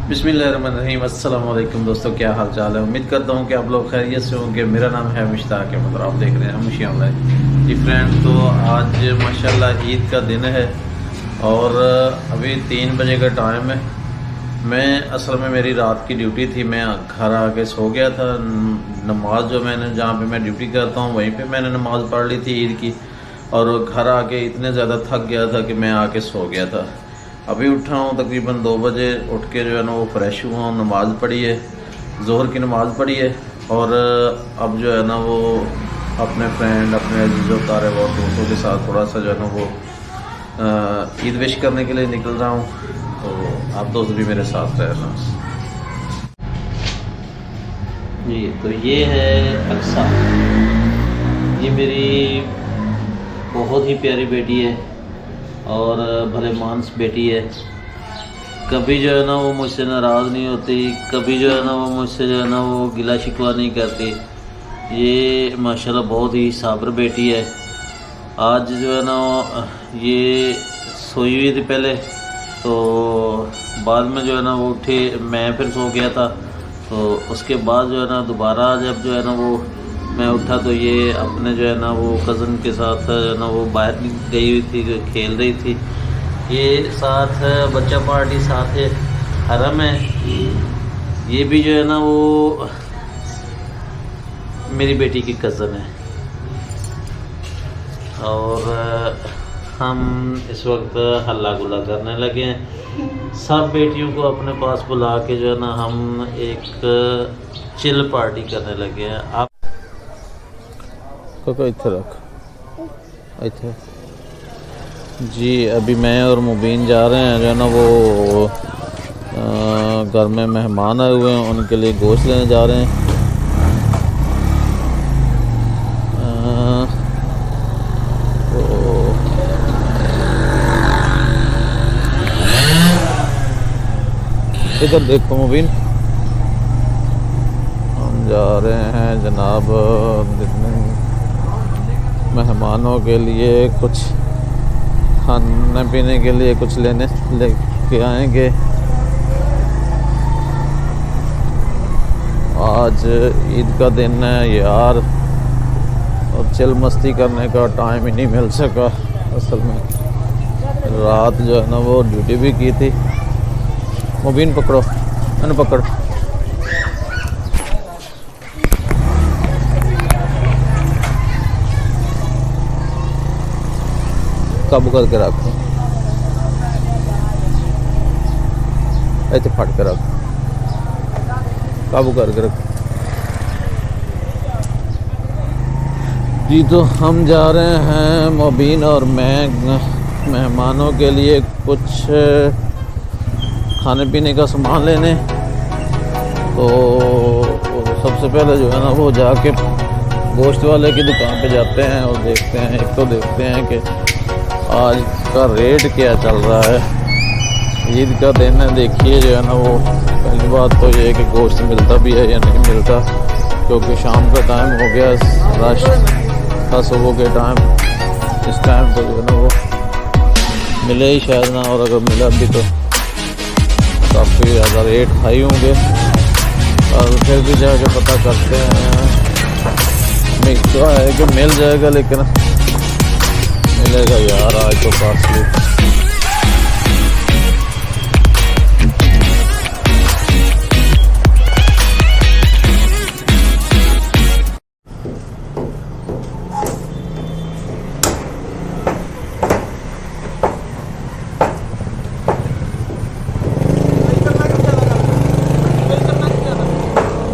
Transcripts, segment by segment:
बिस्मिल्लाहिर्रहमानिर्रहीम। अस्सलाम वालेकुम दोस्तों, क्या हाल चाल है। उम्मीद करता हूँ कि आप लोग खैरियत से होंगे। मेरा नाम है मुश्ताक अहमद और आप देख रहे हैं हमेशा ऑनलाइन। जी फ्रेंड, तो आज माशाल्लाह ईद का दिन है और अभी 3 बजे का टाइम है। मैं असल में मेरी रात की ड्यूटी थी, मैं घर आके सो गया था। नमाज जो मैंने जहाँ पे मैं ड्यूटी करता हूँ वहीं पे मैंने नमाज़ पढ़ ली थी ईद की, और घर आके इतने ज़्यादा थक गया था कि मैं आके सो गया था। अभी उठा हूँ तकरीबन 2 बजे, उठ के जो है ना वो फ्रेश हुआ हूँ, नमाज़ पढ़ी है, ज़ोहर की नमाज़ पढ़ी है। और अब जो है ना वो अपने फ्रेंड, अपने अजीज़ों तारे और दोस्तों के साथ थोड़ा सा जो है ना वो ईद विश करने के लिए निकल रहा हूँ। तो आप दोस्त भी मेरे साथ रहना जी। तो ये है अक्सा, ये मेरी बहुत ही प्यारी बेटी है और भले मानस बेटी है। कभी जो है ना वो मुझसे नाराज़ नहीं होती, कभी जो है ना वो मुझसे जो है ना वो गिला शिकवा नहीं करती। ये माशाल्लाह बहुत ही साबर बेटी है। आज जो है ना ये सोई हुई थी पहले, तो बाद में जो है ना वो उठी, मैं फिर सो गया था। तो उसके बाद जो है ना दोबारा जब जो है ना वो मैं उठा तो ये अपने जो है ना वो कज़न के साथ जो है ना वो बाहर गई हुई थी, खेल रही थी। ये साथ बच्चा पार्टी साथ है, हरम है। ये भी जो है ना वो मेरी बेटी की कज़न है। और हम इस वक्त हल्ला गुल्ला करने लगे हैं। सब बेटियों को अपने पास बुला के जो है ना हम एक चिल पार्टी करने लगे हैं। आप को इधर रख, इधर जी। अभी मैं और मुबीन जा रहे हैं जो है ना वो घर में मेहमान आए हुए हैं, उनके लिए गोश्त लेने जा रहे हैं। इधर देखो मुबीन, हम जा रहे हैं जनाब मेहमानों के लिए कुछ खाने पीने के लिए कुछ लेके आएंगे। आज ईद का दिन है यार, और चिल मस्ती करने का टाइम ही नहीं मिल सका। असल में रात जो है ना वो ड्यूटी भी की थी। मुबीन पकड़ो, मैंने पकड़। काबू करके रख, ऐसे फट के रख, काबू करके रख जी। तो हम जा रहे हैं मुबीन और मैं मेहमानों के लिए कुछ खाने पीने का सामान लेने। तो सबसे पहले जो है ना वो जाके गोश्त वाले की दुकान पे जाते हैं और देखते हैं, एक तो देखते हैं कि आज का रेट क्या चल रहा है। ईद का दिन है, देखिए जो है ना वो पहली बात तो ये है कि गोश्त मिलता भी है या नहीं मिलता, क्योंकि शाम का टाइम हो गया, रश था सुबह के टाइम। इस टाइम तो जो है ना वो मिले ही शायद ना, और अगर मिला भी तो काफ़ी ज़्यादा रेट हाई होंगे। और फिर भी जाके पता करते हैं, तो है कि मिल जाएगा, लेकिन मिलेगा यार आज तो कॉस्टली।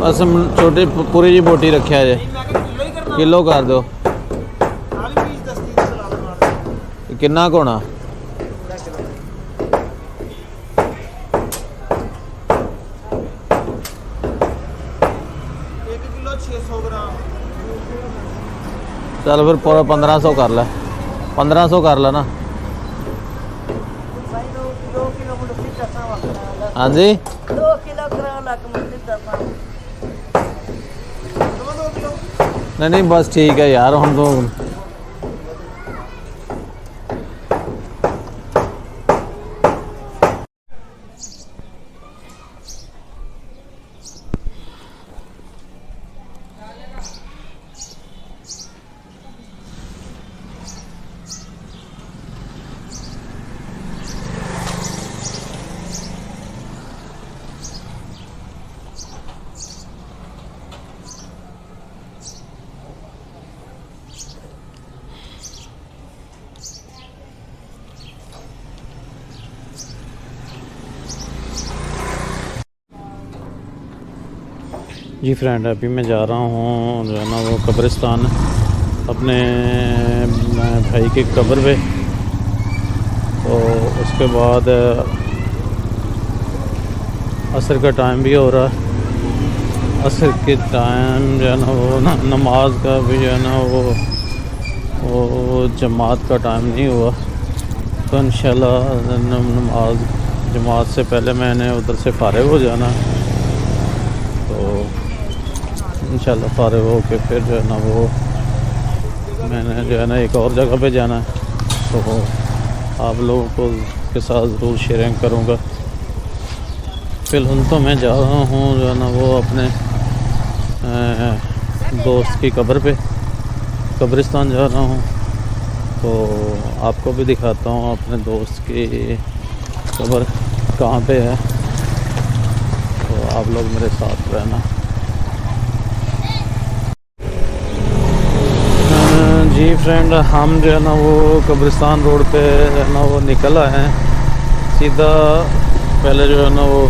बस छोटी पूरी जी बोटी रखा है, किलो कर दो। किन्ना कोना चल फिर पूरा 1500 कर ले, 1500 कर ले ना। हाँ जी, 2 किलो नहीं बस ठीक है यार, हम तो जी फ्रेंड, अभी मैं जा रहा हूँ जो है ना वो कब्रिस्तान अपने भाई की कब्र पे। तो उसके बाद असर का टाइम भी हो रहा है। असर के टाइम जो है ना वो नमाज का भी जो है ना वो जमात का टाइम नहीं हुआ। तो इंशाल्लाह नमाज जमात से पहले मैंने उधर से फ़ारिग हो जाना है। तो इंशाल्लाह फ़ारिग हो के फिर जो है ना वो मैंने जो है ना एक और जगह पे जाना है। तो आप लोगों को के साथ ज़रूर शेयरिंग करूँगा। फ़िलहाल तो मैं जा रहा हूँ जो है ना वो अपने दोस्त की कब्र पे कब्रिस्तान जा रहा हूँ। तो आपको भी दिखाता हूँ अपने दोस्त की कब्र कहाँ पे है। तो आप लोग मेरे साथ रहना। जी फ्रेंड, हम जो है ना वो कब्रिस्तान रोड पे जो है ना वो निकल आए हैं। सीधा पहले जो है ना वो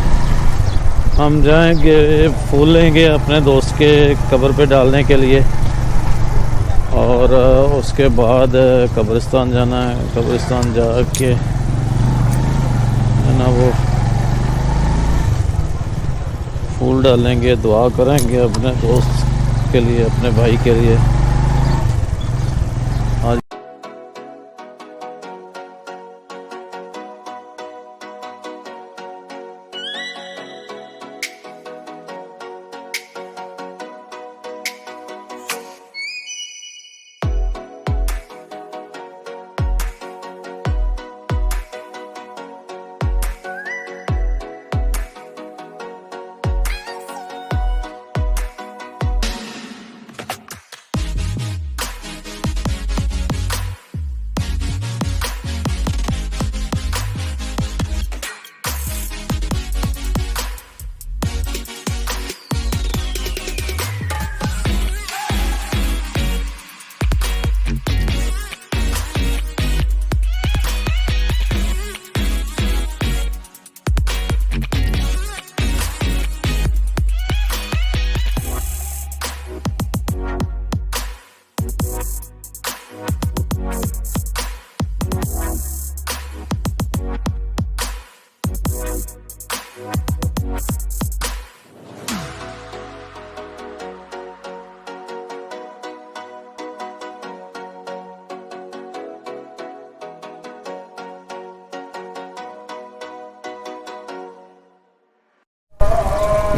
हम जाएंगे, फूल लेंगे अपने दोस्त के कब्र पे डालने के लिए। और उसके बाद कब्रिस्तान जाना है। कब्रिस्तान जाके है ना वो फूल डालेंगे, दुआ करेंगे अपने दोस्त के लिए, अपने भाई के लिए। आज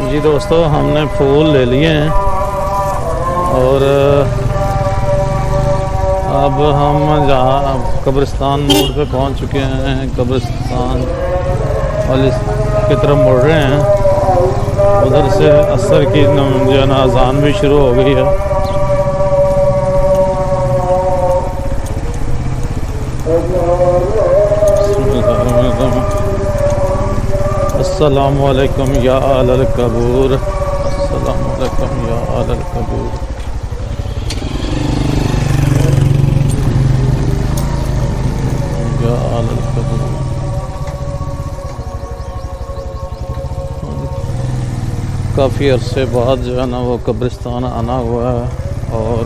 जी दोस्तों, हमने फूल ले लिए हैं और अब हम जहाँ कब्रिस्तान मोड़ पे पहुँच चुके हैं। कब्रिस्तान वाली की तरफ मुड़ रहे हैं। उधर से असर की जो है ना अज़ान भी शुरू हो गई है। अस्सलामु अलैकुम या अहलल कबूर, अस्सलामु अलैकुम या अहलल कबूर। या अहलल कबूर। काफ़ी अरसे बाद जो है ना वो कब्रिस्तान आना हुआ है। और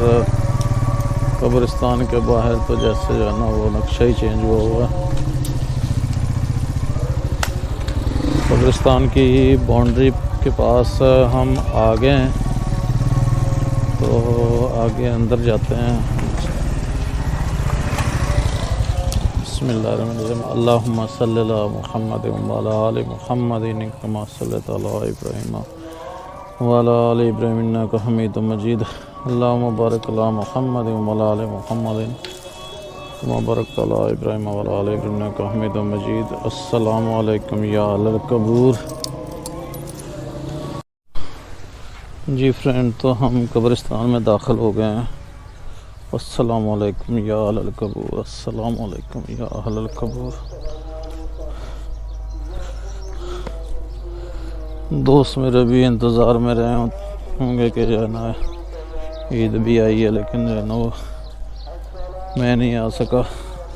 कब्रिस्तान के बाहर तो जैसे जो है ना वो नक्शा ही चेंज हुआ है। कब्रिस्तान की बाउंड्री के पास हम आ गए हैं। तो आगे अंदर जाते हैं। बिस्मिल्लाहिर्रहमानिर्रहीम। अल्लाहुम्मा सल्ली अला मुहम्मद व अला आलि मुहम्मद कमा सल्लैता अला इब्राहीम व अला आलि इब्राहीम इन्नका हमीदुम मजीद। अल्लाहुम्मा बारिक अला मुहम्मद व अला आलि मुहम्मद कमा बारकता अला इब्राहीम व अला आलि इब्राहीम इन्नका हमीदुम मजीद। अस्सलामु अलैकुम या अहलल कबूर। जी फ्रेंड, तो हम कब्रिस्तान में दाखिल हो गए हैं। अस्सलामु अलैकुम या अहलल कबूर, अस्सलामु अलैकुम या अहलल कबूर। दोस्त मेरे भी इंतज़ार में रहे होंगे कि जो है ना ईद भी आई है, लेकिन जो है ना वो मैं नहीं आ सका।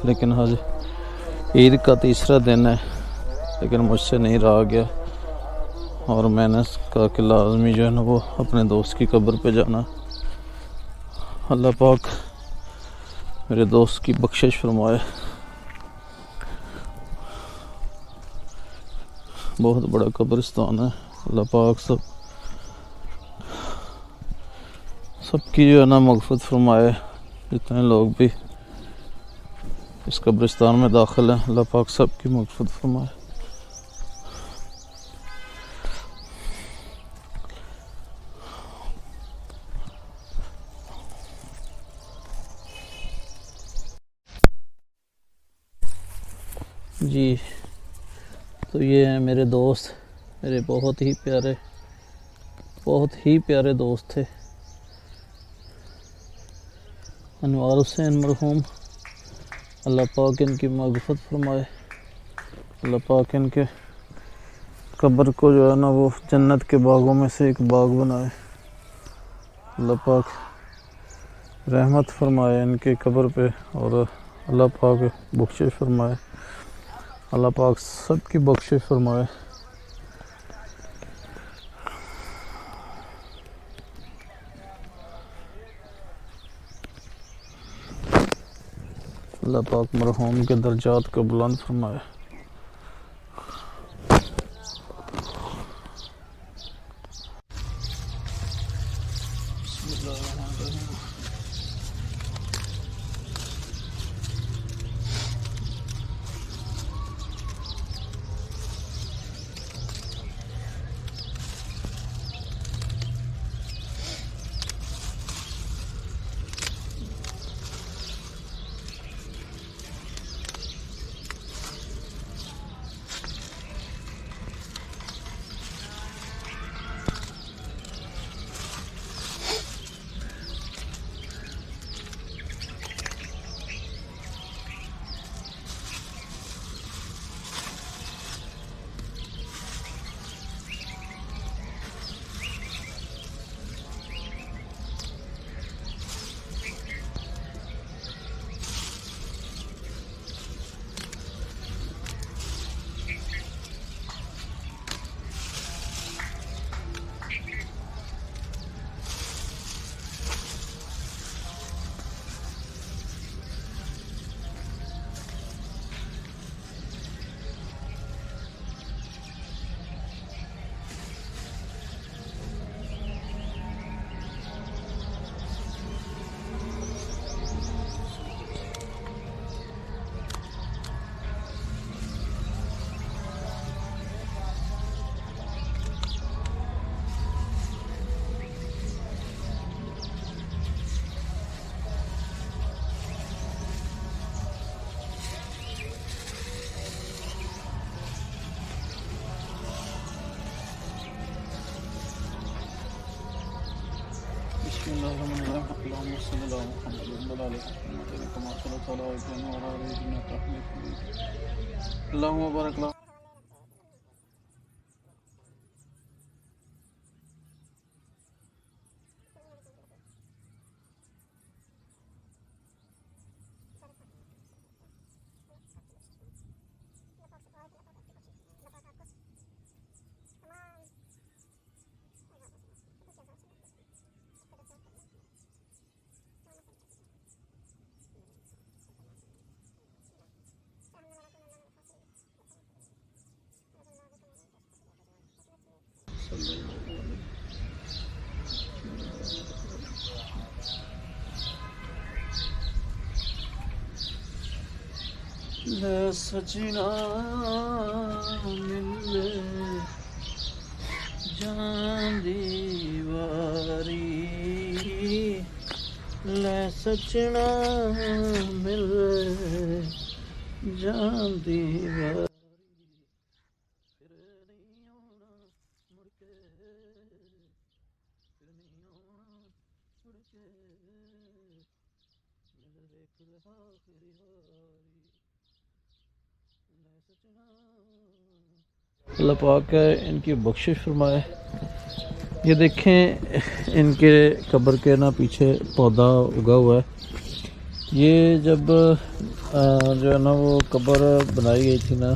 लेकिन आज ईद का तीसरा दिन है, लेकिन मुझसे नहीं रहा गया और मैंने कहा कि लाजमी जो है ना वो अपने दोस्त की कब्र पे जाना। अल्लाह पाक मेरे दोस्त की बख्शिश फरमाए। बहुत बड़ा कब्रिस्तान है। अल्लाह पाक सबकी जो है ना मग़फ़िरत फरमाए। जितने लोग भी इस कब्रिस्तान में दाखिल हैं, अल्लाह पाक सबकी मग़फ़िरत फरमाए। जी, तो ये हैं मेरे दोस्त, मेरे बहुत ही प्यारे दोस्त थे। अनवार हुसैन मरहूम, अल्लाह पाक इनकी मग़फ़िरत फरमाए। अल्लाह पाक इनके कब्र को जो है ना वो जन्नत के बागों में से एक बाग बनाए। अल्लाह पाक रहमत फरमाए इनके कब्र पे और अल्लाह पाक बख्शिश फरमाए। अल्लाह पाक सबकी बख्शिश फरमाए। अल्लाह पाक मरहूम के दर्जात को बुलंद फरमाए। अल्लाहुम्मा बारिक लना। सजना मिले जान दीवारी, ले सजना मिले जान दीवारी। अल्लाह पाक इनकी बख्शिश फरमाए। ये देखें इनके कब्र के ना पीछे पौधा उगा हुआ है। ये जब जो है ना वो कब्र बनाई गई थी ना,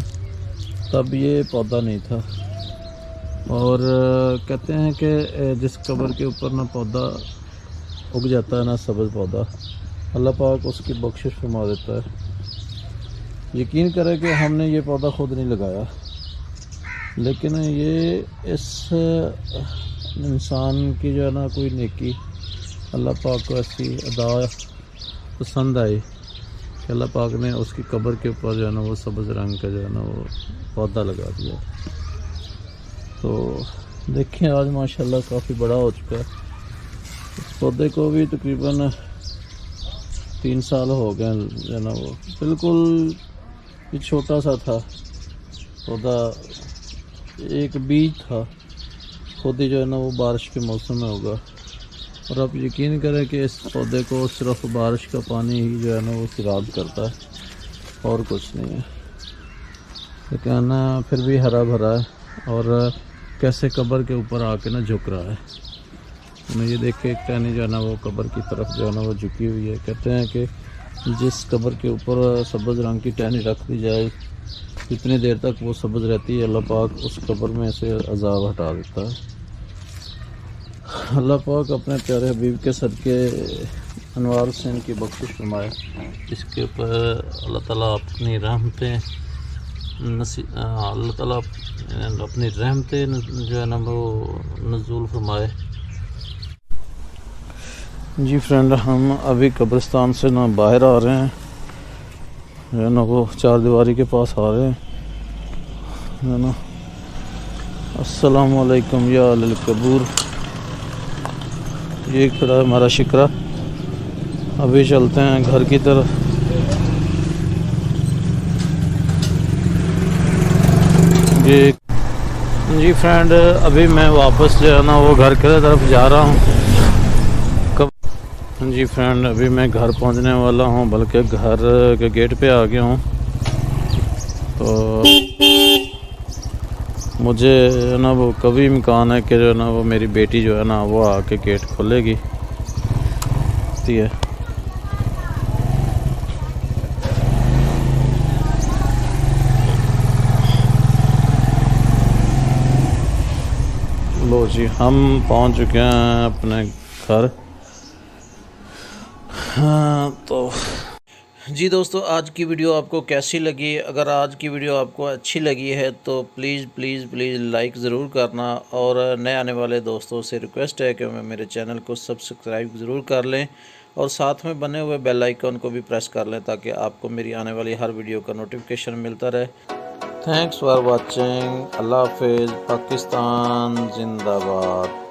तब ये पौधा नहीं था। और कहते हैं कि जिस कब्र के ऊपर ना पौधा उग जाता है ना सब्ज़ पौधा, अल्लाह पाक उसकी बख्शिश फरमा देता है। यकीन करें कि हमने ये पौधा खुद नहीं लगाया, लेकिन ये इस इंसान की जो है ना कोई नेकी अल्लाह पाक को ऐसी अदा पसंद आई कि अल्लाह पाक ने उसकी कब्र के ऊपर जो है ना वो सब्ज़ रंग का जो है ना वो पौधा लगा दिया। तो देखिए आज माशाल्लाह काफ़ी बड़ा हो चुका है। इस पौधे को भी तकरीबन 3 साल हो गए जो है ना वो बिल्कुल ये छोटा सा था पौधा, एक बीज था, खुद ही जो है ना वो बारिश के मौसम में होगा। और आप यकीन करें कि इस पौधे को सिर्फ बारिश का पानी ही जो है ना वो सिराद करता है और कुछ नहीं है, लेकिन फिर भी हरा भरा है और कैसे कब्र के ऊपर आके ना झुक रहा है। उन्हें ये देखे एक टहनी जो है ना वो कब्र की तरफ जो है ना वो झुकी हुई है। कहते हैं कि जिस कब्र के ऊपर सब्ज़ रंग की टहनी रख दी जाए, जितनी देर तक वो सब्ज़ रहती है अल्लाह पाक उस कब्र में से अजाब हटा देता है। अल्लाह पाक अपने प्यारे हबीब के सदके अनवार से इनकी बख्शिश फरमाए। इसके ऊपर अल्लाह ताला अपनी रहमतें अल्लाह ताला अपनी रहमतें जो है ना वो नज़ूल फरमाए। जी फ्रेंड, हम अभी कब्रिस्तान से ना बाहर आ रहे हैं, जो है ना वो चारदीवारी के पास आ रहे हैं, है ना। अस्सलाम वालेकुम या अल कबूर। ये खड़ा है हमारा शिकरा। अभी चलते हैं घर की तरफ। जी फ्रेंड, अभी मैं वापस जो है ना वो घर की तरफ जा रहा हूँ। जी फ्रेंड, अभी मैं घर पहुँचने वाला हूँ, बल्कि घर के गेट पे आ गया हूँ। तो मुझे ना वो कभी इम्कान है कि जो है ना वो मेरी बेटी जो है ना वो आके गेट खोलेगी। है लो जी, हम पहुंच चुके हैं अपने घर। हाँ तो जी दोस्तों, आज की वीडियो आपको कैसी लगी? अगर आज की वीडियो आपको अच्छी लगी है तो प्लीज़ लाइक ज़रूर करना, और नए आने वाले दोस्तों से रिक्वेस्ट है कि मेरे चैनल को सब्सक्राइब ज़रूर कर लें और साथ में बने हुए बेल आइकन को भी प्रेस कर लें ताकि आपको मेरी आने वाली हर वीडियो का नोटिफिकेशन मिलता रहे। Thanks for watching. अल्लाह हाफिज़। पाकिस्तान जिंदाबाद।